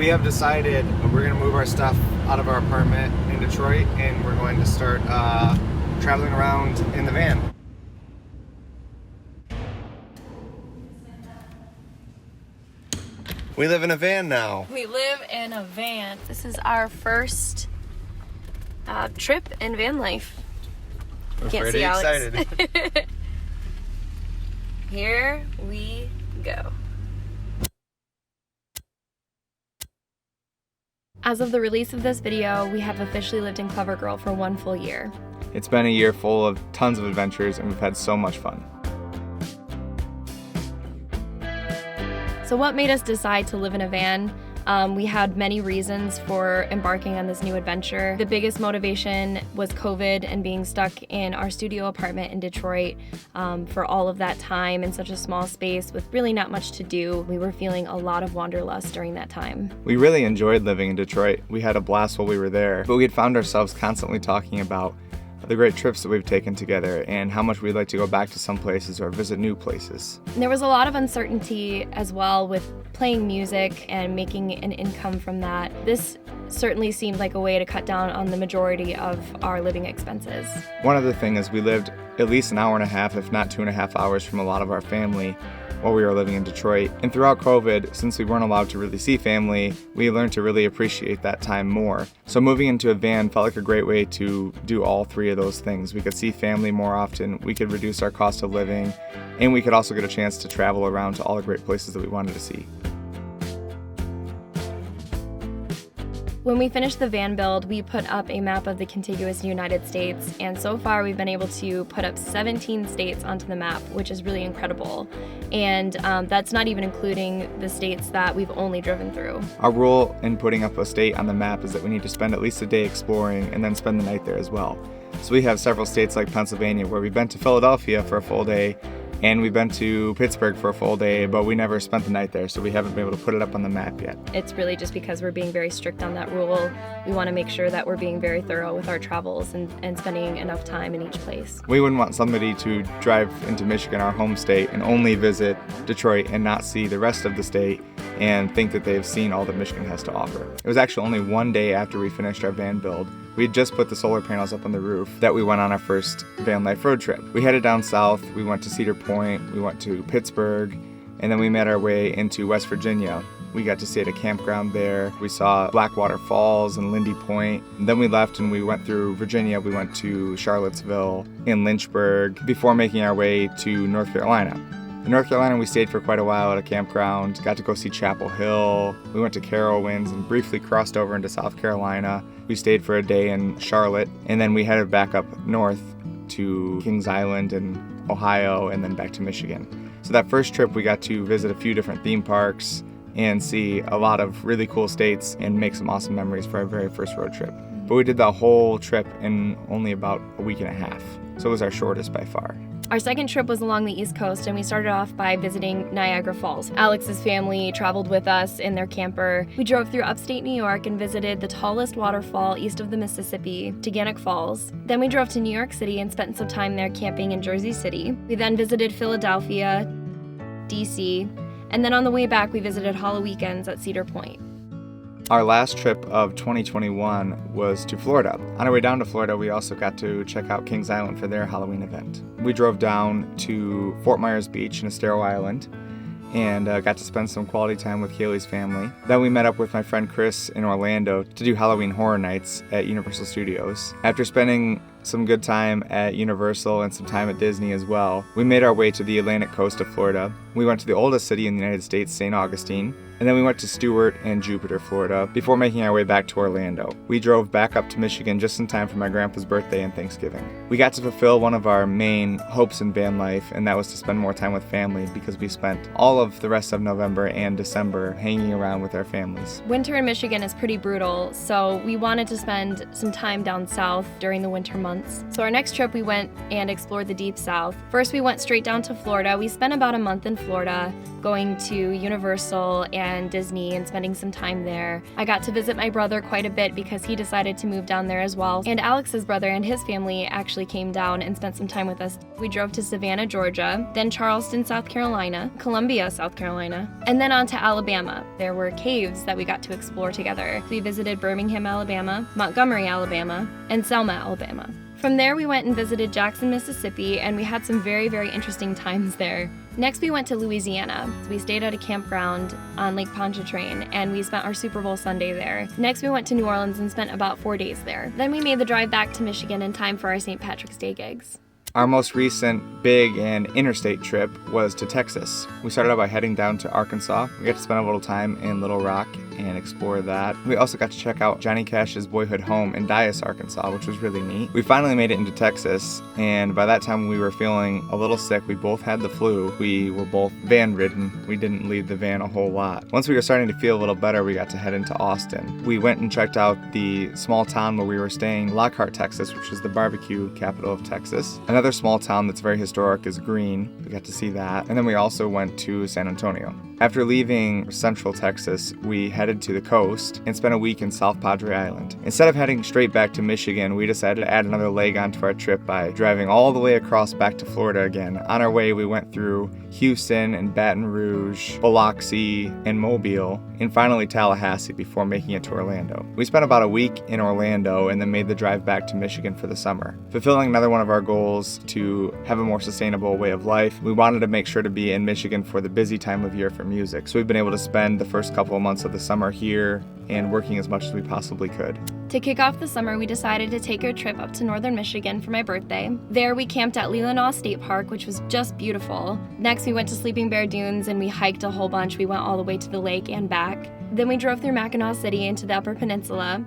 we have decided we're going to move our stuff out of our apartment in Detroit, and we're going to start traveling around in the van. We live in a van now. We live in a van. This is our first trip in van life. We're Can't pretty see excited. Here we go. As of the release of this video, we have officially lived in Clever Girl for 1 full year. It's been a year full of tons of adventures, and we've had so much fun. So what made us decide to live in a van? We had many reasons for embarking on this new adventure. The biggest motivation was COVID and being stuck in our studio apartment in Detroit for all of that time in such a small space with really not much to do. We were feeling a lot of wanderlust during that time. We really enjoyed living in Detroit. We had a blast while we were there, but we had found ourselves constantly talking about the great trips that we've taken together and how much we'd like to go back to some places or visit new places. There was a lot of uncertainty as well with playing music and making an income from that. This certainly seemed like a way to cut down on the majority of our living expenses. One other thing is we lived at least an hour and a half, if not 2.5 hours from a lot of our family while we were living in Detroit. And throughout COVID, since we weren't allowed to really see family, we learned to really appreciate that time more. So moving into a van felt like a great way to do all three of those things. We could see family more often, we could reduce our cost of living, and we could also get a chance to travel around to all the great places that we wanted to see. When we finished the van build, we put up a map of the contiguous United States, and so far we've been able to put up 17 states onto the map, which is really incredible. And that's not even including the states that we've only driven through. Our rule in putting up a state on the map is that we need to spend at least a day exploring and then spend the night there as well. So we have several states like Pennsylvania where we've been to Philadelphia for a full day, and we've been to Pittsburgh for a full day, but we never spent the night there, so we haven't been able to put it up on the map yet. It's really just because we're being very strict on that rule. We want to make sure that we're being very thorough with our travels and spending enough time in each place. We wouldn't want somebody to drive into Michigan, our home state, and only visit Detroit and not see the rest of the state and think that they've seen all that Michigan has to offer. It was actually only 1 day after we finished our van build. We had just put the solar panels up on the roof that we went on our first van life road trip. We headed down south, we went to Cedar Point, we went to Pittsburgh, and then we made our way into West Virginia. We got to stay at a campground there. We saw Blackwater Falls and Lindy Point. And then we left and we went through Virginia. We went to Charlottesville and Lynchburg before making our way to North Carolina. In North Carolina, we stayed for quite a while at a campground, got to go see Chapel Hill. We went to Carowinds and briefly crossed over into South Carolina. We stayed for a day in Charlotte, and then we headed back up north to Kings Island and Ohio, and then back to Michigan. So that first trip, we got to visit a few different theme parks and see a lot of really cool states and make some awesome memories for our very first road trip. But we did the whole trip in only about a week and a half, so it was our shortest by far. Our second trip was along the East Coast, and we started off by visiting Niagara Falls. Alex's family traveled with us in their camper. We drove through upstate New York and visited the tallest waterfall east of the Mississippi, Teganic Falls. Then we drove to New York City and spent some time there camping in Jersey City. We then visited Philadelphia, DC, and then on the way back we visited Hollow Weekends at Cedar Point. Our last trip of 2021 was to Florida. On our way down to Florida, we also got to check out Kings Island for their Halloween event. We drove down to Fort Myers Beach in Estero Island and got to spend some quality time with Kaylee's family. Then we met up with my friend Chris in Orlando to do Halloween Horror Nights at Universal Studios. After spending some good time at Universal and some time at Disney as well, we made our way to the Atlantic coast of Florida. We went to the oldest city in the United States, St. Augustine, and then we went to Stewart and Jupiter, Florida, before making our way back to Orlando. We drove back up to Michigan just in time for my grandpa's birthday and Thanksgiving. We got to fulfill one of our main hopes in van life, and that was to spend more time with family because we spent all of the rest of November and December hanging around with our families. Winter in Michigan is pretty brutal, so we wanted to spend some time down south during the winter months. So our next trip we went and explored the deep south. First we went straight down to Florida. We spent about a month in Florida, going to Universal and Disney and spending some time there. I got to visit my brother quite a bit because he decided to move down there as well. And Alex's brother and his family actually came down and spent some time with us. We drove to Savannah, Georgia, then Charleston, South Carolina, Columbia, South Carolina, and then on to Alabama. There were caves that we got to explore together. We visited Birmingham, Alabama, Montgomery, Alabama, and Selma, Alabama. From there, we went and visited Jackson, Mississippi, and we had some very, very interesting times there. Next, we went to Louisiana. We stayed at a campground on Lake Pontchartrain, and we spent our Super Bowl Sunday there. Next, we went to New Orleans and spent about 4 days there. Then we made the drive back to Michigan in time for our St. Patrick's Day gigs. Our most recent big and interstate trip was to Texas. We started out by heading down to Arkansas. We got to spend a little time in Little Rock and explore that. We also got to check out Johnny Cash's boyhood home in Dyess, Arkansas, which was really neat. We finally made it into Texas, and by that time we were feeling a little sick. We both had the flu. We were both van-ridden. We didn't leave the van a whole lot. Once we were starting to feel a little better, we got to head into Austin. We went and checked out the small town where we were staying, Lockhart, Texas, which is the barbecue capital of Texas. Another small town that's very historic is Greene. We got to see that. And then we also went to San Antonio. After leaving Central Texas, we headed to the coast and spent a week in South Padre Island. Instead of heading straight back to Michigan, we decided to add another leg onto our trip by driving all the way across back to Florida again. On our way, we went through Houston and Baton Rouge, Biloxi, and Mobile, and finally Tallahassee before making it to Orlando. We spent about a week in Orlando and then made the drive back to Michigan for the summer. Fulfilling another one of our goals to have a more sustainable way of life, we wanted to make sure to be in Michigan for the busy time of year for music. So we've been able to spend the first couple of months of the summer here and working as much as we possibly could. To kick off the summer, we decided to take a trip up to northern Michigan for my birthday. There, we camped at Leelanau State Park, which was just beautiful. Next, we went to Sleeping Bear Dunes and we hiked a whole bunch. We went all the way to the lake and back. Then we drove through Mackinac City into the Upper Peninsula,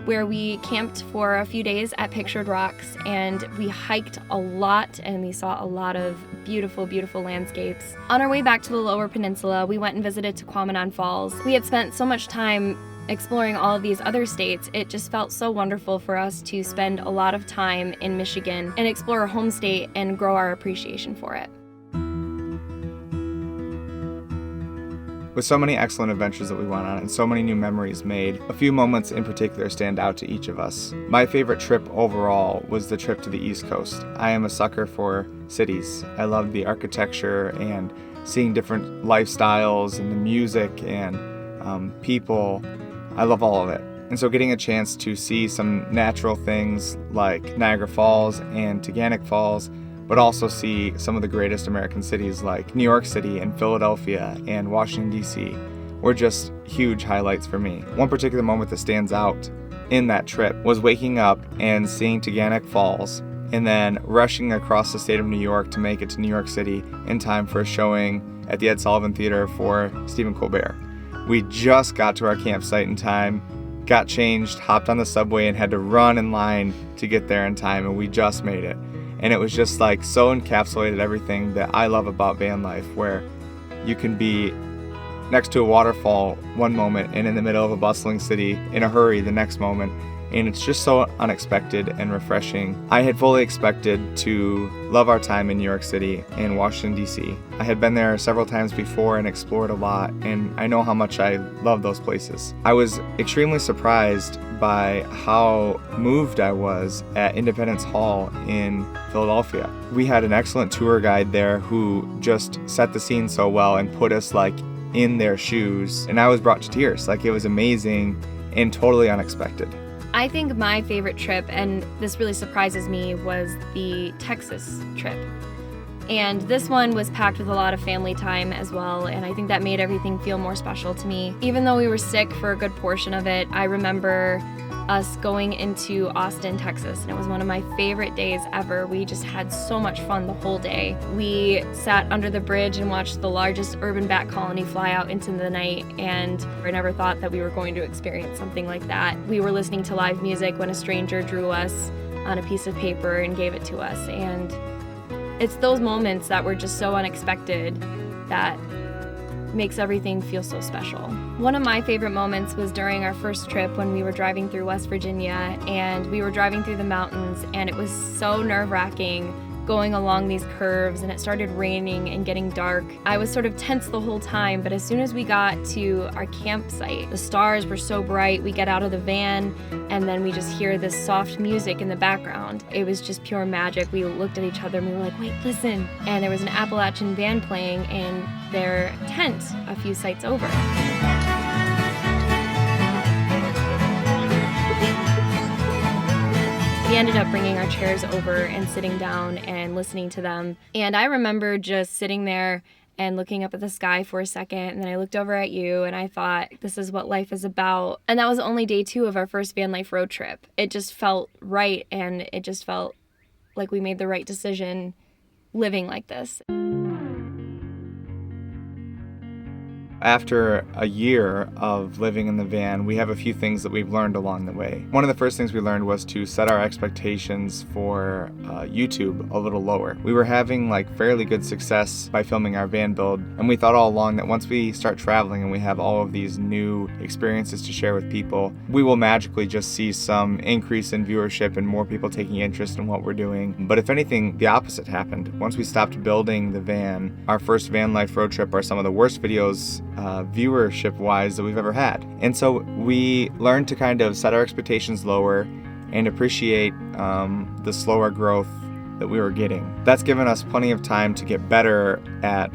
where we camped for a few days at Pictured Rocks, and we hiked a lot and we saw a lot of beautiful, beautiful landscapes. On our way back to the Lower Peninsula, we went and visited Tequamanon Falls. We had spent so much time exploring all of these other states, it just felt so wonderful for us to spend a lot of time in Michigan and explore our home state and grow our appreciation for it. With so many excellent adventures that we went on and so many new memories made, a few moments in particular stand out to each of us. My favorite trip overall was the trip to the East Coast. I am a sucker for cities. I love the architecture and seeing different lifestyles and the music and people. I love all of it. And so getting a chance to see some natural things like Niagara Falls and Teganic Falls, but also see some of the greatest American cities like New York City and Philadelphia and Washington, D.C. were just huge highlights for me. One particular moment that stands out in that trip was waking up and seeing Teganic Falls and then rushing across the state of New York to make it to New York City in time for a showing at the Ed Sullivan Theater for Stephen Colbert. We just got to our campsite in time, got changed, hopped on the subway, and had to run in line to get there in time, and we just made it. And it was just like so encapsulated everything that I love about van life, where you can be next to a waterfall one moment and in the middle of a bustling city in a hurry the next moment. And it's just so unexpected and refreshing. I had fully expected to love our time in New York City and Washington, D.C. I had been there several times before and explored a lot, and I know how much I love those places. I was extremely surprised by how moved I was at Independence Hall in Philadelphia. We had an excellent tour guide there who just set the scene so well and put us like in their shoes, and I was brought to tears. Like, it was amazing and totally unexpected. I think my favorite trip, and this really surprises me, was the Texas trip. And this one was packed with a lot of family time as well, and I think that made everything feel more special to me. Even though we were sick for a good portion of it, I remember us going into Austin, Texas, and it was one of my favorite days ever. We just had so much fun the whole day. We sat under the bridge and watched the largest urban bat colony fly out into the night, and I never thought that we were going to experience something like that. We were listening to live music when a stranger drew us on a piece of paper and gave it to us, and it's those moments that were just so unexpected that makes everything feel so special. One of my favorite moments was during our first trip when we were driving through West Virginia, and we were driving through the mountains, and it was so nerve-wracking going along these curves, and it started raining and getting dark. I was sort of tense the whole time, but as soon as we got to our campsite, the stars were so bright. We get out of the van, and then we just hear this soft music in the background. It was just pure magic. We looked at each other and we were like, wait, listen. And there was an Appalachian band playing in their tent a few sites over. We ended up bringing our chairs over and sitting down and listening to them. And I remember just sitting there and looking up at the sky for a second, and then I looked over at you and I thought, this is what life is about. And that was only day 2 of our first van life road trip. It just felt right, and it just felt like we made the right decision living like this. After a year of living in the van, we have a few things that we've learned along the way. One of the first things we learned was to set our expectations for YouTube a little lower. We were having fairly good success by filming our van build, and we thought all along that once we start traveling and we have all of these new experiences to share with people, we will magically just see some increase in viewership and more people taking interest in what we're doing. But if anything, the opposite happened. Once we stopped building the van, our first van life road trip are some of the worst videos viewership-wise that we've ever had. And so we learned to kind of set our expectations lower and appreciate the slower growth that we were getting. That's given us plenty of time to get better at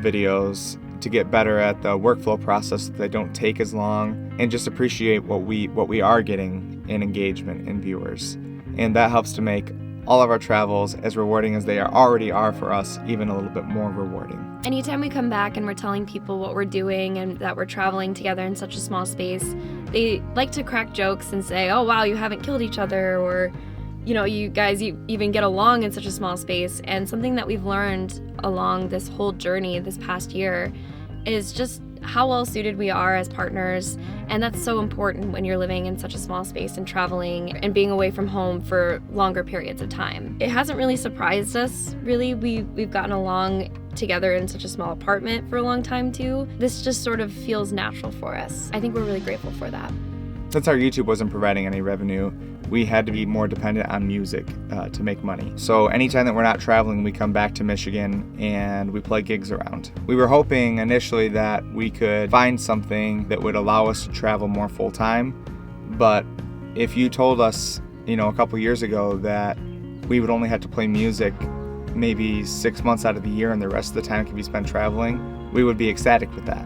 videos, to get better at the workflow process so they don't take as long, and just appreciate what we are getting in engagement and viewers. And that helps to make all of our travels, as rewarding as they already are for us, even a little bit more rewarding. Anytime we come back and we're telling people what we're doing and that we're traveling together in such a small space, they like to crack jokes and say, oh wow, you haven't killed each other, or you guys even get along in such a small space. And something that we've learned along this whole journey this past year is just how well suited we are as partners. And that's so important when you're living in such a small space and traveling and being away from home for longer periods of time. It hasn't really surprised us, really. We've gotten along together in such a small apartment for a long time too. This just sort of feels natural for us. I think we're really grateful for that. Since our YouTube wasn't providing any revenue, we had to be more dependent on music to make money. So anytime that we're not traveling, we come back to Michigan and we play gigs around. We were hoping initially that we could find something that would allow us to travel more full time. But if you told us, a couple years ago that we would only have to play music maybe 6 months out of the year and the rest of the time could be spent traveling, we would be ecstatic with that.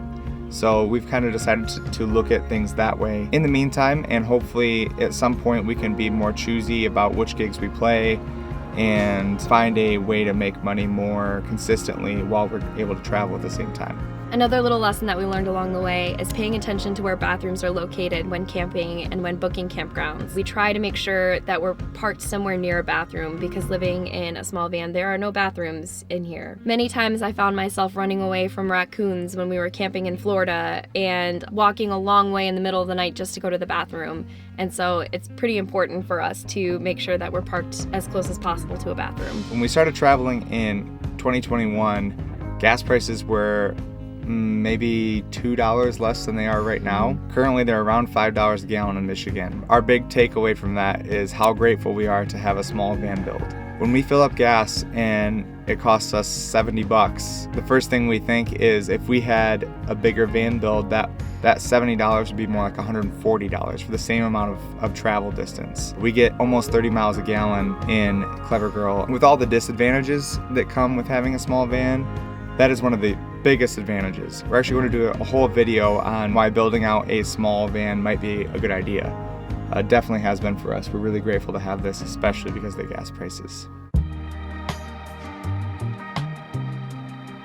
So we've kind of decided to look at things that way in the meantime, and hopefully at some point we can be more choosy about which gigs we play and find a way to make money more consistently while we're able to travel at the same time. Another little lesson that we learned along the way is paying attention to where bathrooms are located when camping and when booking campgrounds. We try to make sure that we're parked somewhere near a bathroom, because living in a small van, there are no bathrooms in here. Many times I found myself running away from raccoons when we were camping in Florida and walking a long way in the middle of the night just to go to the bathroom. And so it's pretty important for us to make sure that we're parked as close as possible to a bathroom. When we started traveling in 2021, gas prices were maybe $2 less than they are right now. Currently, they're around $5 a gallon in Michigan. Our big takeaway from that is how grateful we are to have a small van build. When we fill up gas and it costs us $70, the first thing we think is if we had a bigger van build, that $70 would be more like $140 for the same amount of travel distance. We get almost 30 miles a gallon in Clever Girl. With all the disadvantages that come with having a small van, that is one of the biggest advantages. We're actually going to do a whole video on why building out a small van might be a good idea. Definitely has been for us. We're really grateful to have this, especially because of the gas prices.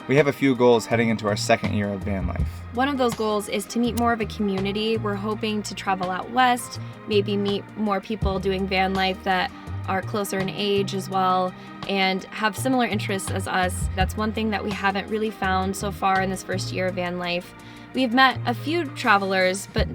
We have a few goals heading into our second year of van life. One of those goals is to meet more of a community. We're hoping to travel out west, maybe meet more people doing van life that are closer in age as well, and have similar interests as us. That's one thing that we haven't really found so far in this first year of van life. We've met a few travelers, but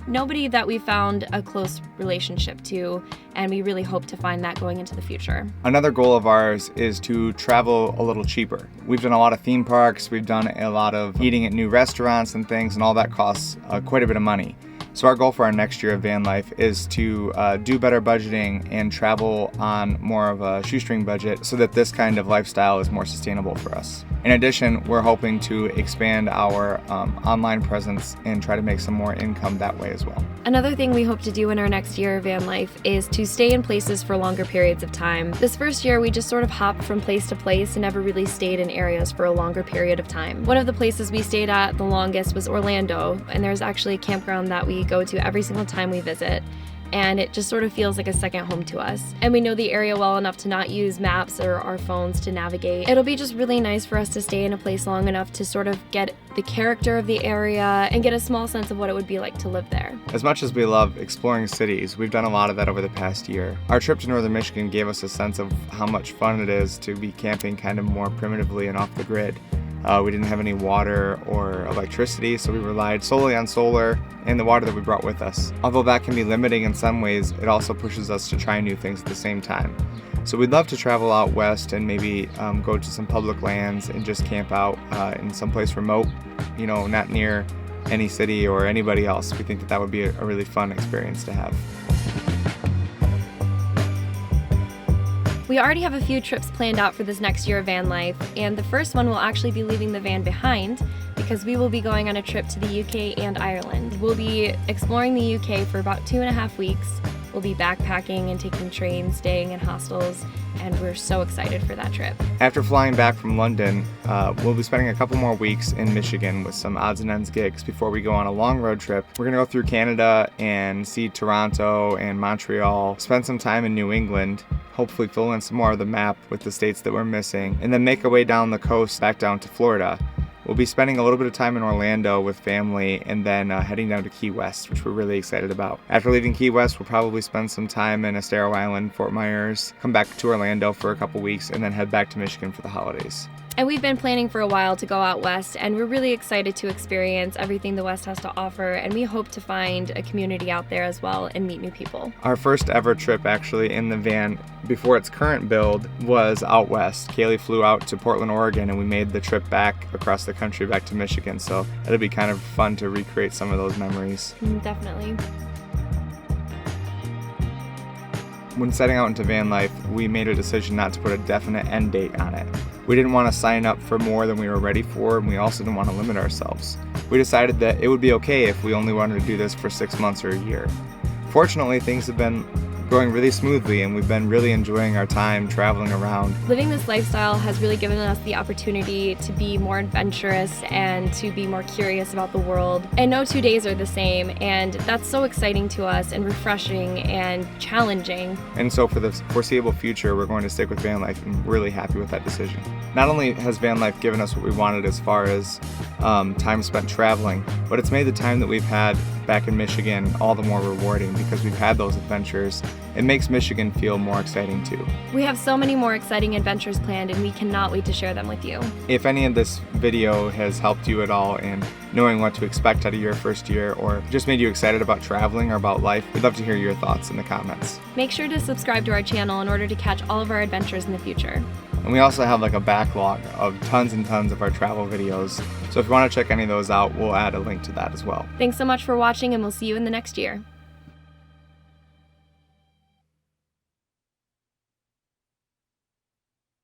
nobody that we found a close relationship to, and we really hope to find that going into the future. Another goal of ours is to travel a little cheaper. We've done a lot of theme parks, we've done a lot of eating at new restaurants and things, and all that costs quite a bit of money. So our goal for our next year of van life is to do better budgeting and travel on more of a shoestring budget so that this kind of lifestyle is more sustainable for us. In addition, we're hoping to expand our online presence and try to make some more income that way as well. Another thing we hope to do in our next year of van life is to stay in places for longer periods of time. This first year, we just sort of hopped from place to place and never really stayed in areas for a longer period of time. One of the places we stayed at the longest was Orlando, and there's actually a campground that we go to every single time we visit, and it just sort of feels like a second home to us. And we know the area well enough to not use maps or our phones to navigate. It'll be just really nice for us to stay in a place long enough to sort of get the character of the area and get a small sense of what it would be like to live there. As much as we love exploring cities, we've done a lot of that over the past year. Our trip to northern Michigan gave us a sense of how much fun it is to be camping kind of more primitively and off the grid. We didn't have any water or electricity, so we relied solely on solar and the water that we brought with us. Although that can be limiting in some ways, it also pushes us to try new things at the same time. So we'd love to travel out west and maybe go to some public lands and just camp out in some place remote, not near any city or anybody else. We think that that would be a really fun experience to have. We already have a few trips planned out for this next year of van life, and the first one will actually be leaving the van behind because we will be going on a trip to the UK and Ireland. We'll be exploring the UK for about 2.5 weeks. We'll be backpacking and taking trains, staying in hostels, and we're so excited for that trip. After flying back from London, we'll be spending a couple more weeks in Michigan with some odds and ends gigs before we go on a long road trip. We're gonna go through Canada and see Toronto and Montreal, spend some time in New England, hopefully fill in some more of the map with the states that we're missing, and then make our way down the coast back down to Florida. We'll be spending a little bit of time in Orlando with family and then heading down to Key West, which we're really excited about. After leaving Key West, we'll probably spend some time in Estero Island, Fort Myers, come back to Orlando for a couple weeks, and then head back to Michigan for the holidays. And we've been planning for a while to go out west, and we're really excited to experience everything the West has to offer, and we hope to find a community out there as well and meet new people. Our first ever trip actually in the van before its current build was out west. Kaylee flew out to Portland, Oregon, and we made the trip back across the country back to Michigan, so it'll be kind of fun to recreate some of those memories. Definitely. When setting out into van life, we made a decision not to put a definite end date on it. We didn't want to sign up for more than we were ready for, and we also didn't want to limit ourselves. We decided that it would be okay if we only wanted to do this for 6 months or a year. Fortunately, things have been going really smoothly, and we've been really enjoying our time traveling around. Living this lifestyle has really given us the opportunity to be more adventurous and to be more curious about the world. And no 2 days are the same, and that's so exciting to us and refreshing and challenging. And so for the foreseeable future, we're going to stick with van life, and we're really happy with that decision. Not only has van life given us what we wanted as far as time spent traveling, but it's made the time that we've had back in Michigan all the more rewarding because we've had those adventures. It makes Michigan feel more exciting too. We have so many more exciting adventures planned, and we cannot wait to share them with you. If any of this video has helped you at all in knowing what to expect out of your first year, or just made you excited about traveling or about life, we'd love to hear your thoughts in the comments. Make sure to subscribe to our channel in order to catch all of our adventures in the future. And we also have like a backlog of tons and tons of our travel videos. So if you want to check any of those out, we'll add a link to that as well. Thanks so much for watching, and we'll see you in the next year.